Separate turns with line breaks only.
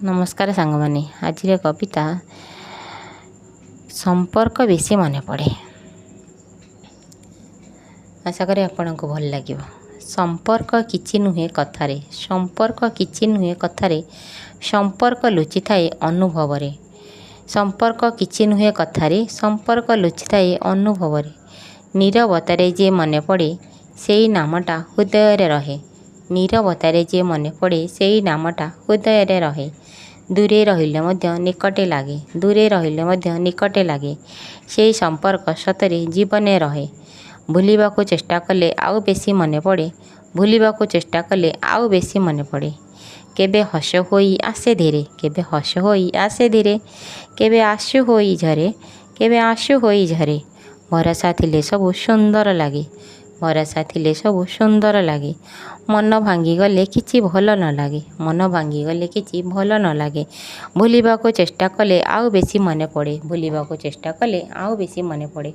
नमस्कार सांग माने आज कविता संपर्क बेसी मन पड़े। आशा करी आपण को भल लगे। संपर्क किछि नुहे कथारे, संपर्क किछि नुहे कथारे, संपर्क लुचि थाए अनुभव रे। संपर्क किछि नुहे कथारे, संपर्क लुचि थाए अनुभव रे। नीरवतारे जे मन पड़े सेई नामटा हृदय रे रहे। नीरवतारे जे मन पड़े सेई नामटा हृदय रे रहे। दूरे रहिले मध्य निकटे लागे, दूरे रहिले मध्य निकटे लागे। सेई संपर्क सतरे जीवने रहे। भूलिबाको चेष्टा कले आउ बेसी मन पड़े, भूलिबाको चेष्टा कले आउ बेसी मन पड़े। केबे हस होई आसे धीरे, केबे हस होई आसे धीरे, केबे आशु होई झरे, केबे आशु होई झरे। भरसा थिले सबु सुंदर लागे, भरसा थिले सबु सुंदर लागे। मन भांगी गले किछि भल न लागे, मन भांगी गले किछि भल न लागे। भूलिबाको चेष्टा कले आउ बेसी मन पड़े, भूलिबाको चेष्टा कले आउ बेसी मन पड़े।